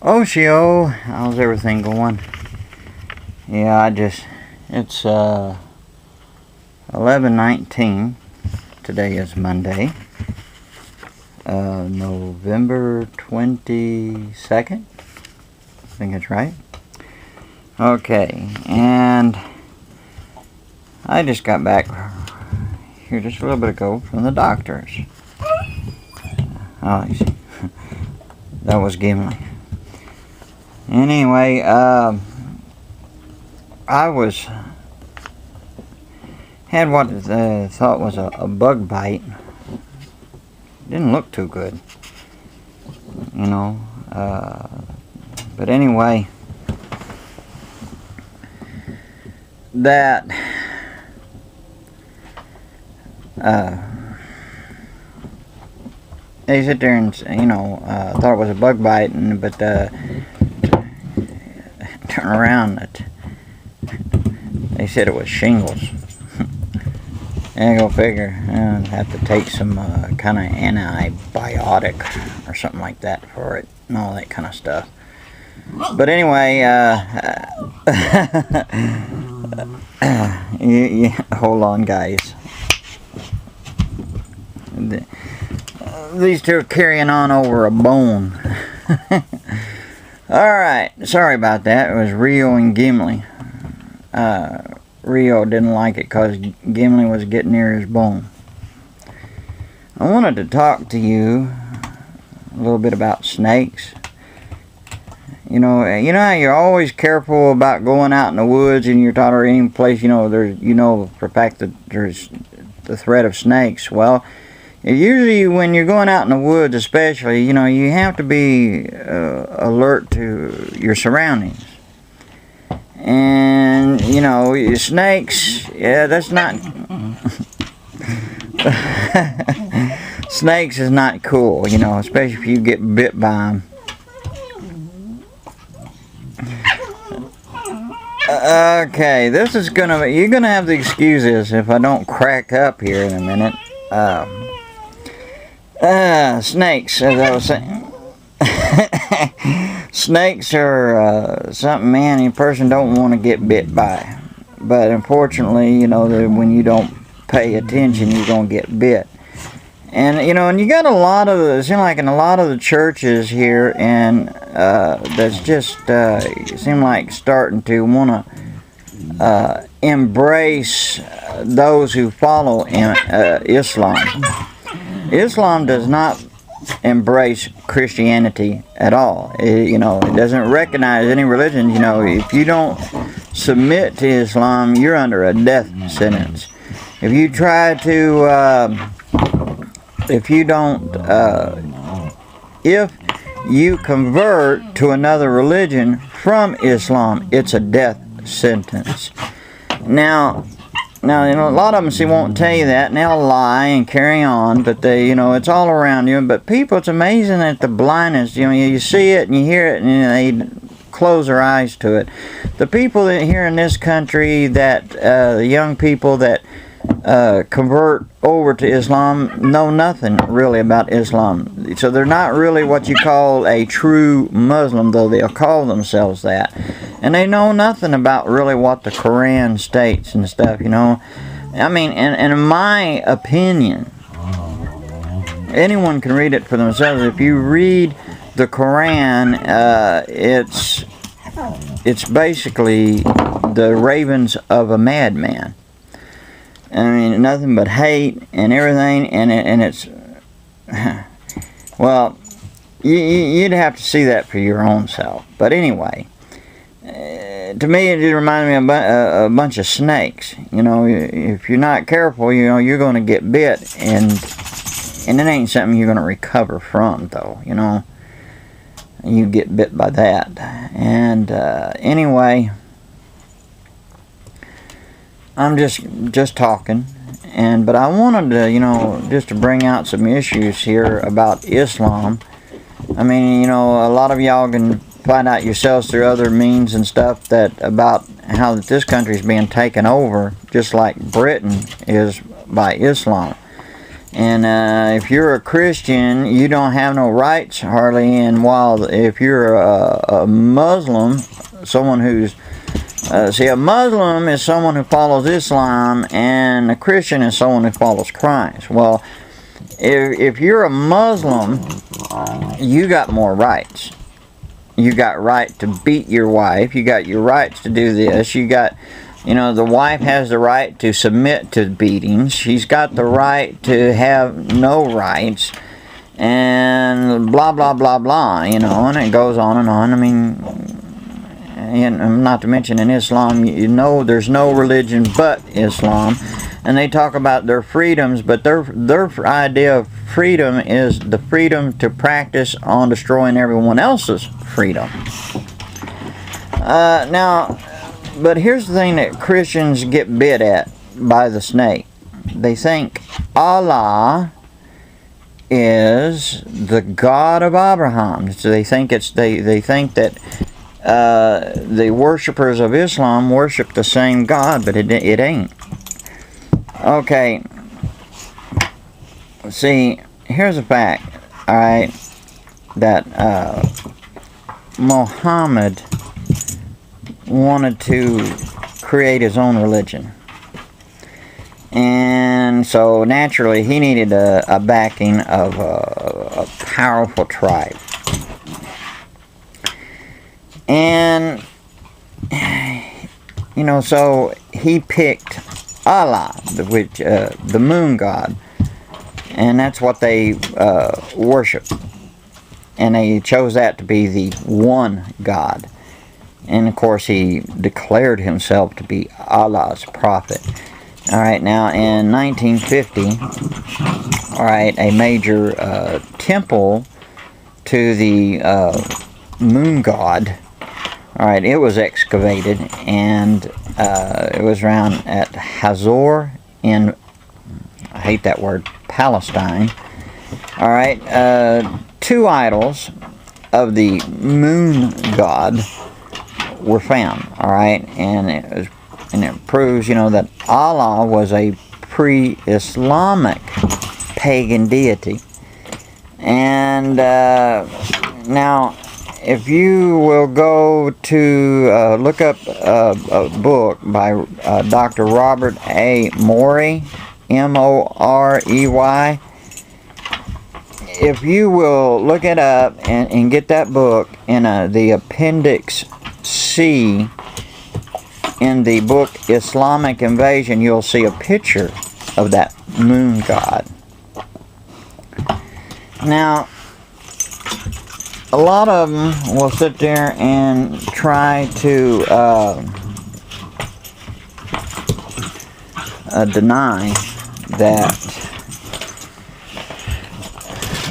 Oshio, how's everything going? Yeah, it's 11:19. Today is Monday, November 22nd. I think that's right. Okay, and I just got back here just a little bit ago from the doctor's. Oh, you see, that was Gimli. Anyway, I had what I thought was a bug bite. Didn't look too good, you know. But anyway, that they sit there and, you know, thought it was a bug bite, but turn around, they said it was shingles. And go figure, I'd have to take some kind of antibiotic or something like that for it, and all that kind of stuff. But anyway, hold on, guys. These two are carrying on over a bone. Alright, sorry about that. It was Rio and Gimli. Rio didn't like it because Gimli was getting near his bone. I wanted to talk to you a little bit about snakes. You know how you're always careful about going out in the woods and you're taught or any place, there's, for a fact that there's the threat of snakes. Well, usually when you're going out in the woods especially, you have to be alert to your surroundings. And, snakes, yeah, that's not... Snakes is not cool, especially if you get bit by them. Okay, this is you're gonna have to excuse this if I don't crack up here in a minute. Snakes, as I was saying. Snakes are something, man, any person don't want to get bit by. But unfortunately, when you don't pay attention, you're going to get bit. And, and you got it seems like in a lot of the churches here, and that's just, seem like starting to want to embrace those who follow Islam. Islam does not embrace Christianity at all. It doesn't recognize any religion. If you don't submit to Islam, you're under a death sentence. If you try to, if you convert to another religion from Islam, it's a death sentence. Now, a lot of them won't tell you that, and they'll lie and carry on, but they, it's all around you. But people, it's amazing that the blindness, you see it and you hear it, and they close their eyes to it. The people that here in this country, that the young people that convert over to Islam know nothing really about Islam. So they're not really what you call a true Muslim, though they'll call themselves that. And they know nothing about really what the Quran states and stuff, I mean, and in my opinion, anyone can read it for themselves. If you read the Quran, it's basically the ravings of a madman. I mean, nothing but hate and everything, and it's well, you'd have to see that for your own self. But anyway, to me, it just reminds me of a bunch of snakes. If you're not careful, you're going to get bit, and it ain't something you're going to recover from, though. You get bit by that, and anyway. I'm just talking, but I wanted to, just to bring out some issues here about Islam. I mean, a lot of y'all can find out yourselves through other means and stuff about how that this country is being taken over, just like Britain is by Islam. And if you're a Christian, you don't have no rights hardly. And while if you're a Muslim, someone who's see, a Muslim is someone who follows Islam, and a Christian is someone who follows Christ. Well, if you're a Muslim, you got more rights. You got right to beat your wife. You got your rights to do this. You got, you know, the wife has the right to submit to beatings. She's got the right to have no rights. And blah, blah, blah, blah, you know, and it goes on and on. I mean, and not to mention in Islam, you know, there's no religion but Islam. And they talk about their freedoms, but their idea of freedom is the freedom to practice on destroying everyone else's freedom. Now, but here's the thing that Christians get bit at by the snake. They think Allah is the God of Abraham. So they think they think that the worshippers of Islam worship the same God, but it ain't. Okay, see, here's a fact, alright, that Muhammad wanted to create his own religion. And so naturally he needed a backing of a powerful tribe. And, you know, so he picked Allah, which the moon god, and that's what they worship, and they chose that to be the one God. And of course he declared himself to be Allah's prophet. Alright, now in 1950, alright, a major temple to the moon god, alright, it was excavated, and it was around at Hazor in, I hate that word, Palestine. Alright, 2 idols of the moon god were found, alright, and it proves, you know, that Allah was a pre-Islamic pagan deity. And now, if you will go to look up a book by Dr. Robert A. Morey, M-O-R-E-Y, if you will look it up and get that book in the Appendix C in the book Islamic Invasion, you'll see a picture of that moon god. Now, a lot of them will sit there and try to deny that.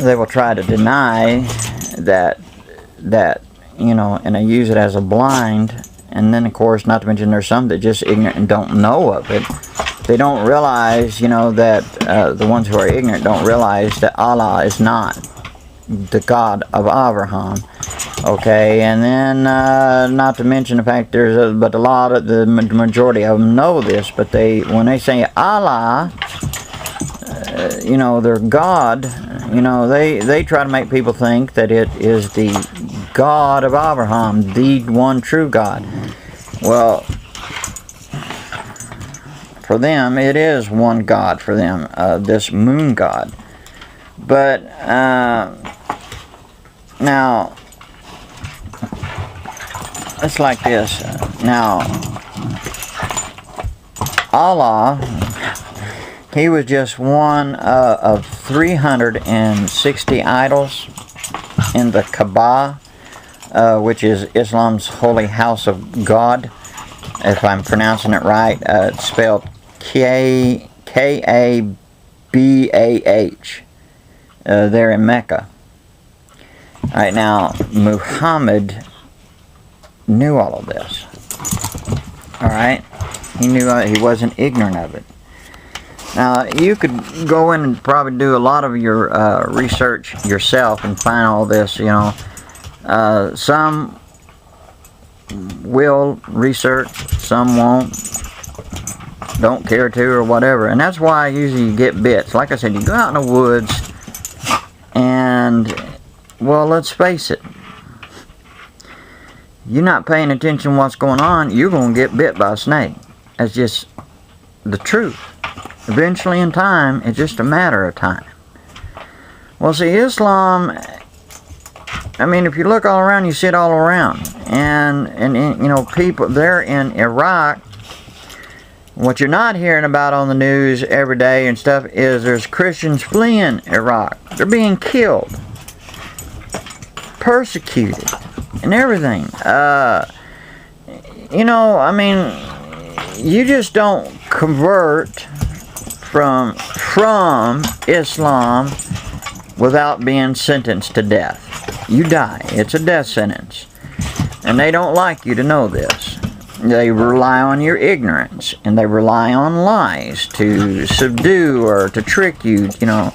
They will try to deny that you know, and they use it as a blind. And then, of course, not to mention there's some that just ignorant and don't know of it. They don't realize, you know, that the ones who are ignorant don't realize that Allah is not the God of Abraham. Okay, and then not to mention the fact but a lot of the majority of them know this, but when they say Allah, you know, their God, you know, they try to make people think that it is the God of Abraham, the one true God. Well, for them, it is one God for them, this moon god. But, now, it's like this. Now, Allah, he was just one of 360 idols in the Kaaba, which is Islam's holy house of God, if I'm pronouncing it right. It's spelled K-A-B-A-H, there in Mecca. Alright, now, Muhammad knew all of this. Alright? He knew, he wasn't ignorant of it. Now, you could go in and probably do a lot of your research yourself and find all this, you know. Some will research, some won't. don't care to or whatever. And that's why usually you get bits. Like I said, you go out in the woods and, well, let's face it, you're not paying attention to what's going on, you're going to get bit by a snake. That's just the truth. Eventually in time, it's just a matter of time. Well, see, Islam, I mean, if you look all around, you see it all around. And you know, people there in Iraq, what you're not hearing about on the news every day and stuff is there's Christians fleeing Iraq. They're being killed, persecuted, and everything. You know, I mean, you just don't convert from Islam without being sentenced to death. You die. It's a death sentence. And they don't like you to know this. They rely on your ignorance, and they rely on lies to subdue or to trick you, you know.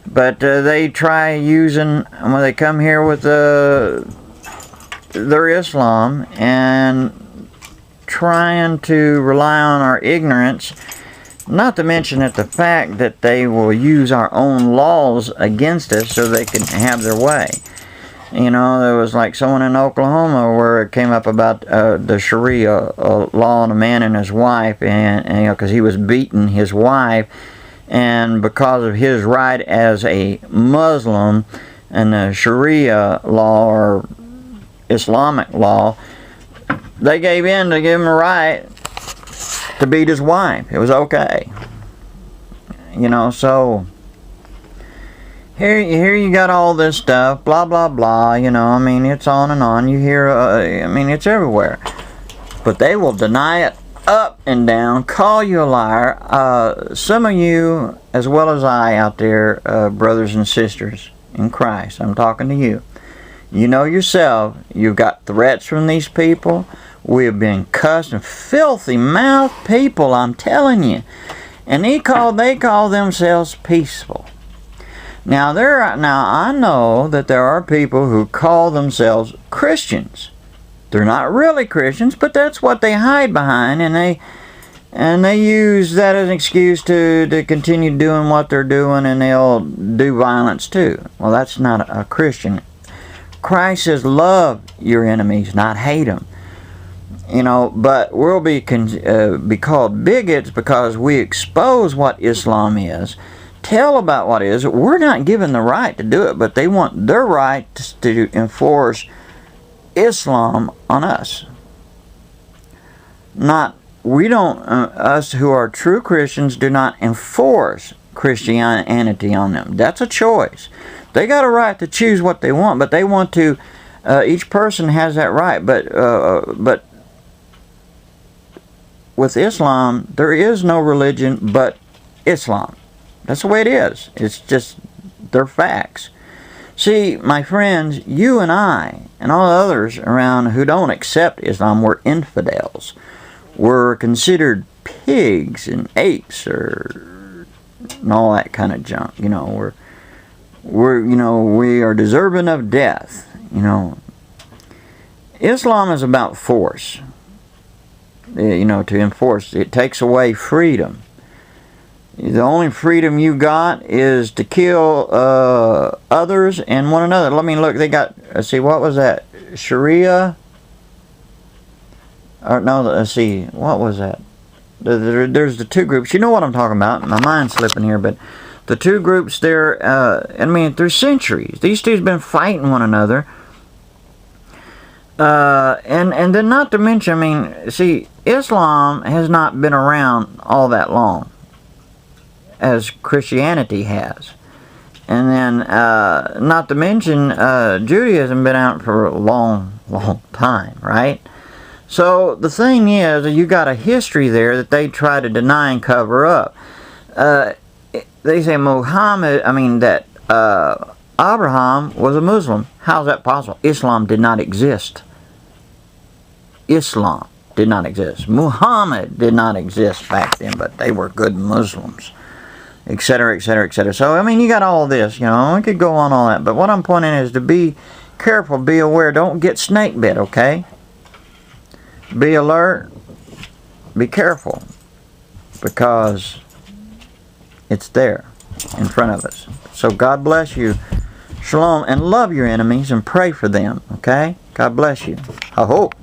But they try using, when they come here with their Islam and trying to rely on our ignorance, not to mention that the fact that they will use our own laws against us so they can have their way. You know, there was like someone in Oklahoma where it came up about the Sharia law on a man and his wife, and you know, because he was beating his wife, and because of his right as a Muslim and the Sharia law or Islamic law, they gave in to give him a right to beat his wife. It was okay. You know, so here you got all this stuff, blah, blah, blah, you know, I mean, it's on and on. You hear, I mean, it's everywhere. But they will deny it up and down, call you a liar. Some of you, as well as I out there, brothers and sisters in Christ, I'm talking to you. You know yourself, you've got threats from these people. We have been cussed and filthy mouth people, I'm telling you. And they call themselves peaceful. Now I know that there are people who call themselves Christians. They're not really Christians, but that's what they hide behind, and they use that as an excuse to continue doing what they're doing, and they'll do violence too. Well, that's not a Christian. Christ says, love your enemies, not hate them. You know, but we'll be called bigots because we expose what Islam is, tell about what it is. We're not given the right to do it, but they want their right to enforce Islam on us. Us who are true Christians do not enforce Christianity on them. That's a choice. They got a right to choose what they want, but they want to, each person has that right, but with Islam, there is no religion but Islam. That's the way it is. It's just, they're facts. See, my friends, you and I, and all others around who don't accept Islam, we're infidels. We're considered pigs and apes and all that kind of junk. You know, we are deserving of death. You know, Islam is about force. You know, to enforce. It takes away freedom. The only freedom you got is to kill others and one another. Let me look. They got, let's see, what was that? Sharia? Or no, let's see, what was that? There's the two groups. You know what I'm talking about. My mind's slipping here, but the two groups there, I mean, through centuries. These two's been fighting one another. And then not to mention, I mean, see, Islam has not been around all that long as Christianity has. And then, not to mention, Judaism been out for a long, long time, right? So, the thing is, you got a history there that they try to deny and cover up. They say that Abraham was a Muslim. How's that possible? Islam did not exist. Islam did not exist. Muhammad did not exist back then, but they were good Muslims, etc., etc., etc. So, I mean, you got all this, you know, we could go on all that, but what I'm pointing is to be careful, be aware, don't get snake bit, okay? Be alert, be careful, because it's there in front of us. So God bless you. Shalom, and love your enemies and pray for them, okay? God bless you. I hope.